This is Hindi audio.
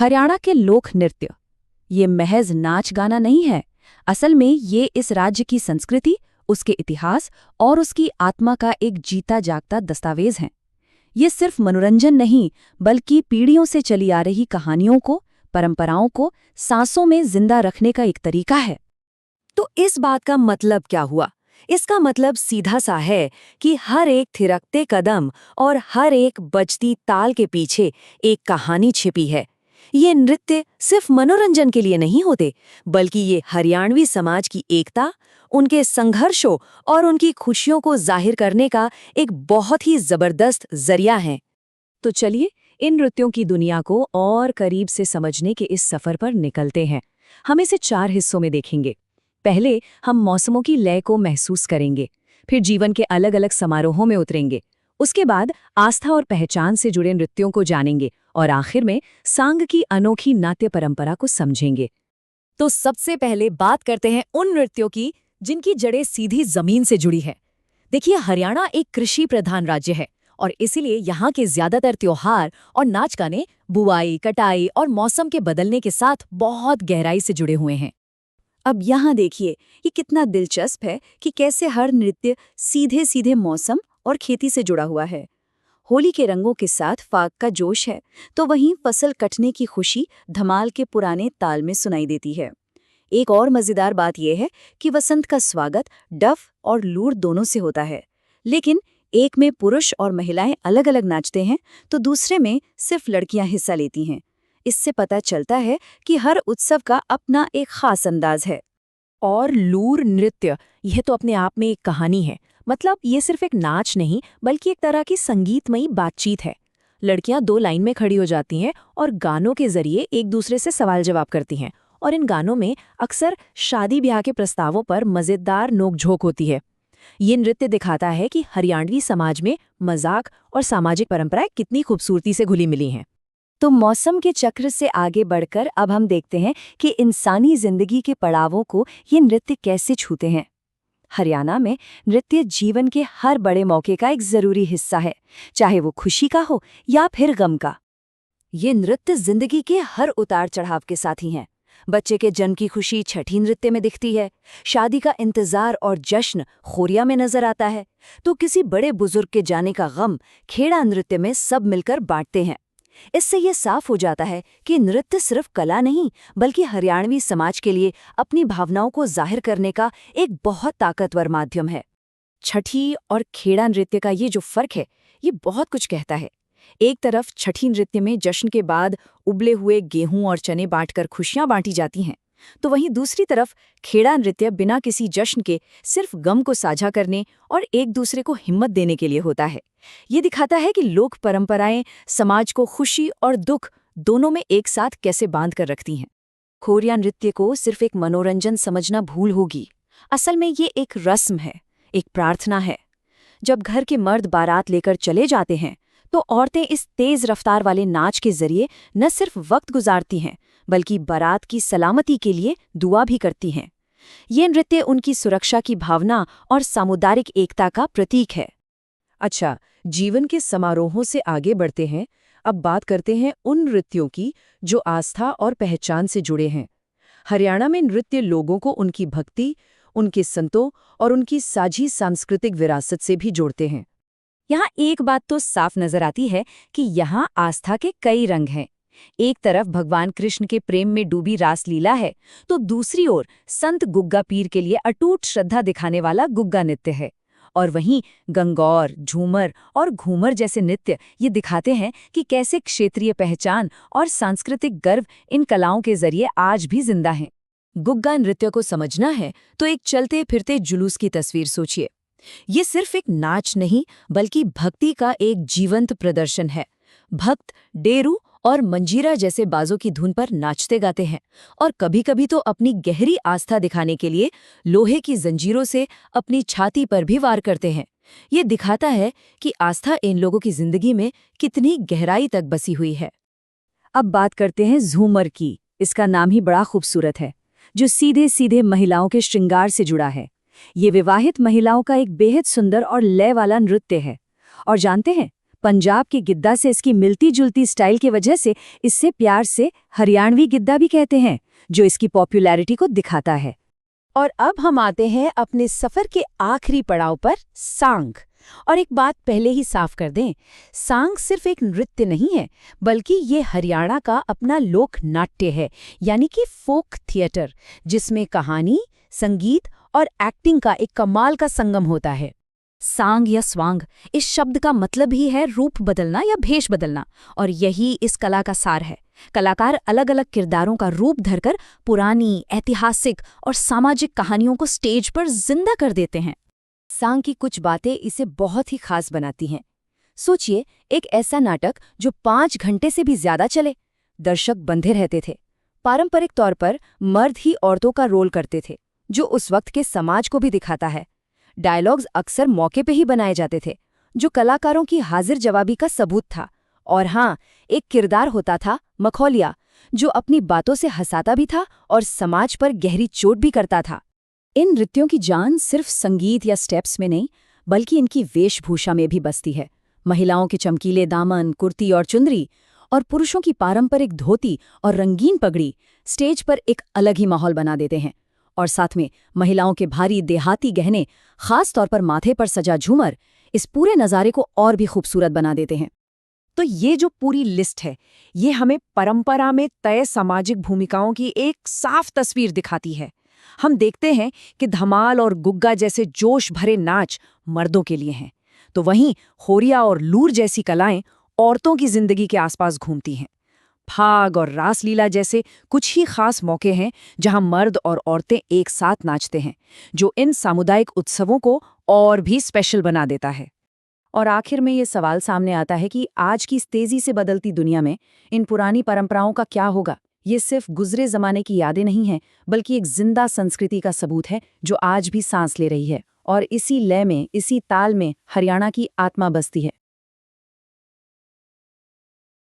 हरियाणा के लोक नृत्य ये महज नाच गाना नहीं है। असल में ये इस राज्य की संस्कृति, उसके इतिहास और उसकी आत्मा का एक जीता जागता दस्तावेज है। ये सिर्फ मनोरंजन नहीं, बल्कि पीढ़ियों से चली आ रही कहानियों को, परंपराओं को सांसों में जिंदा रखने का एक तरीका है। तो इस बात का मतलब क्या हुआ? इसका मतलब सीधा सा है कि हर एक थिरकते कदम और हर एक बजती ताल के पीछे एक कहानी छिपी है। ये नृत्य सिर्फ मनोरंजन के लिए नहीं होते, बल्कि ये हरियाणवी समाज की एकता, उनके संघर्षों और उनकी खुशियों को जाहिर करने का एक बहुत ही जबरदस्त जरिया है। तो चलिए इन नृत्यों की दुनिया को और करीब से समझने के इस सफर पर निकलते हैं। हम इसे 4 हिस्सों में देखेंगे। पहले हम मौसमों की लय को महसूस करेंगे, फिर जीवन के अलग अलग समारोहों में उतरेंगे, उसके बाद आस्था और पहचान से जुड़े नृत्यों को जानेंगे और आखिर में सांग की अनोखी नाट्य परंपरा को समझेंगे। तो सबसे पहले बात करते हैं उन नृत्यों की जिनकी जड़ें सीधी जमीन से जुड़ी है। देखिए, हरियाणा एक कृषि प्रधान राज्य है और इसीलिए यहाँ के ज्यादातर त्योहार और नाच गाने बुआई, कटाई और मौसम के बदलने के साथ बहुत गहराई से जुड़े हुए हैं। अब यहाँ देखिए, ये कितना दिलचस्प है कि कैसे हर नृत्य सीधे सीधे मौसम और खेती से जुड़ा हुआ है। होली के रंगों के साथ फाग का जोश है, तो वहीं फसल कटने की खुशी धमाल के पुराने ताल में सुनाई देती है। एक और मजेदार बात यह है कि वसंत का स्वागत डफ और लूर दोनों से होता है, लेकिन एक में पुरुष और महिलाएं अलग अलग नाचते हैं, तो दूसरे में सिर्फ लड़कियां हिस्सा लेती हैं। इससे पता चलता है कि हर उत्सव का अपना एक खास अंदाज है। और लूर नृत्य, यह तो अपने आप में एक कहानी है। मतलब ये सिर्फ एक नाच नहीं, बल्कि एक तरह की संगीतमयी बातचीत है। लड़कियां 2 लाइन में खड़ी हो जाती हैं और गानों के जरिए एक दूसरे से सवाल जवाब करती हैं, और इन गानों में अक्सर शादी ब्याह के प्रस्तावों पर मजेदार नोकझोंक होती है। ये नृत्य दिखाता है कि हरियाणवी समाज में मजाक और सामाजिक परंपराएं कितनी खूबसूरती से घुली मिली हैं। तो मौसम के चक्र से आगे बढ़कर अब हम देखते हैं कि इंसानी जिंदगी के पड़ावों को ये नृत्य कैसे छूते हैं। हरियाणा में नृत्य जीवन के हर बड़े मौके का एक जरूरी हिस्सा है, चाहे वो खुशी का हो या फिर गम का। ये नृत्य जिंदगी के हर उतार चढ़ाव के साथी हैं। बच्चे के जन्म की खुशी छठी नृत्य में दिखती है, शादी का इंतजार और जश्न खोरिया में नजर आता है, तो किसी बड़े बुजुर्ग के जाने का गम खेड़ा नृत्य में सब मिलकर बांटते हैं। इससे ये साफ हो जाता है कि नृत्य सिर्फ कला नहीं, बल्कि हरियाणवी समाज के लिए अपनी भावनाओं को जाहिर करने का एक बहुत ताकतवर माध्यम है। छठी और खेड़ा नृत्य का ये जो फर्क है, ये बहुत कुछ कहता है। एक तरफ छठी नृत्य में जश्न के बाद उबले हुए गेहूं और चने बांटकर खुशियां बांटी जाती हैं, तो वहीं दूसरी तरफ खेड़ा नृत्य बिना किसी जश्न के सिर्फ गम को साझा करने और एक दूसरे को हिम्मत देने के लिए होता है। ये दिखाता है कि लोक परंपराएं समाज को खुशी और दुख दोनों में एक साथ कैसे बांध कर रखती हैं। खोरिया नृत्य को सिर्फ एक मनोरंजन समझना भूल होगी। असल में ये एक रस्म है, एक प्रार्थना है। जब घर के मर्द बारात लेकर चले जाते हैं, तो औरतें इस तेज रफ्तार वाले नाच के जरिए न सिर्फ वक्त गुजारती हैं, बल्कि बारात की सलामती के लिए दुआ भी करती हैं। ये नृत्य उनकी सुरक्षा की भावना और सामुदायिक एकता का प्रतीक है। अच्छा, जीवन के समारोहों से आगे बढ़ते हैं। अब बात करते हैं उन नृत्यों की जो आस्था और पहचान से जुड़े हैं। हरियाणा में नृत्य लोगों को उनकी भक्ति, उनके संतों और उनकी साझी सांस्कृतिक विरासत से भी जोड़ते हैं। यहाँ एक बात तो साफ नजर आती है कि यहाँ आस्था के कई रंग हैं। एक तरफ भगवान कृष्ण के प्रेम में डूबी रासलीला है, तो दूसरी ओर संत गुग्गा पीर के लिए अटूट श्रद्धा दिखाने वाला गुग्गा नृत्य है। और वहीं गंगौर, झूमर और घूमर जैसे नृत्य ये दिखाते हैं कि कैसे क्षेत्रीय पहचान और सांस्कृतिक गर्व इन कलाओं के जरिए आज भी जिंदा हैं। गुग्गा नृत्य को समझना है तो एक चलते फिरते जुलूस की तस्वीर सोचिए। ये सिर्फ एक नाच नहीं, बल्कि भक्ति का एक जीवंत प्रदर्शन है। भक्त डेरू और मंजीरा जैसे बाजों की धुन पर नाचते गाते हैं, और कभी-कभी तो अपनी गहरी आस्था दिखाने के लिए लोहे की जंजीरों से अपनी छाती पर भी वार करते हैं। ये दिखाता है कि आस्था इन लोगों की जिंदगी में कितनी गहराई तक बसी हुई है। अब बात करते हैं झूमर की। इसका नाम ही बड़ा खूबसूरत है, जो सीधे सीधे महिलाओं के श्रृंगार से जुड़ा है। ये विवाहित महिलाओं का एक बेहद सुंदर और लय वाला नृत्य है। और जानते हैं, पंजाब के गिद्दा से इसकी मिलती जुलती स्टाइल की वजह से इससे प्यार से हरियाणवी गिद्दा भी कहते हैं, जो इसकी पॉपुलैरिटी को दिखाता है। और अब हम आते हैं अपने सफर के आखिरी पड़ाव पर, सांग। और एक बात पहले ही साफ कर दें, सांग सिर्फ एक नृत्य नहीं है, बल्कि ये हरियाणा का अपना लोक नाट्य है, यानी कि फोक थिएटर, जिसमें कहानी, संगीत और एक्टिंग का एक कमाल का संगम होता है। सांग या स्वांग, इस शब्द का मतलब ही है रूप बदलना या भेष बदलना, और यही इस कला का सार है। कलाकार अलग अलग किरदारों का रूप धरकर पुरानी, ऐतिहासिक और सामाजिक कहानियों को स्टेज पर जिंदा कर देते हैं। सांग की कुछ बातें इसे बहुत ही खास बनाती हैं। सोचिए, एक ऐसा नाटक जो 5 घंटे से भी ज्यादा चले, दर्शक बंधे रहते थे। पारंपरिक तौर पर मर्द ही औरतों का रोल करते थे, जो उस वक्त के समाज को भी दिखाता है। डायलॉग्स अक्सर मौके पे ही बनाए जाते थे, जो कलाकारों की हाजिर जवाबी का सबूत था। और हाँ, एक किरदार होता था मखौलिया, जो अपनी बातों से हंसाता भी था और समाज पर गहरी चोट भी करता था। इन नृत्यों की जान सिर्फ संगीत या स्टेप्स में नहीं, बल्कि इनकी वेशभूषा में भी बसती है। महिलाओं के चमकीले दामन, कुर्ती और चुंदरी, और पुरुषों की पारंपरिक धोती और रंगीन पगड़ी स्टेज पर एक अलग ही माहौल बना देते हैं। और साथ में महिलाओं के भारी देहाती गहने, खास तौर पर माथे पर सजा झूमर, इस पूरे नज़ारे को और भी खूबसूरत बना देते हैं। तो ये जो पूरी लिस्ट है, ये हमें परंपरा में तय सामाजिक भूमिकाओं की एक साफ तस्वीर दिखाती है। हम देखते हैं कि धमाल और गुग्गा जैसे जोश भरे नाच मर्दों के लिए हैं, तो वहीं होरिया और लूर जैसी कलाएं औरतों की जिंदगी के आसपास घूमती हैं। फाग और रासलीला जैसे कुछ ही खास मौके हैं जहां मर्द और औरतें एक साथ नाचते हैं, जो इन सामुदायिक उत्सवों को और भी स्पेशल बना देता है। और आखिर में ये सवाल सामने आता है कि आज की इस तेजी से बदलती दुनिया में इन पुरानी परंपराओं का क्या होगा? ये सिर्फ गुजरे जमाने की यादें नहीं हैं, बल्कि एक जिंदा संस्कृति का सबूत है, जो आज भी सांस ले रही है। और इसी लय में, इसी ताल में हरियाणा की आत्मा बसती है।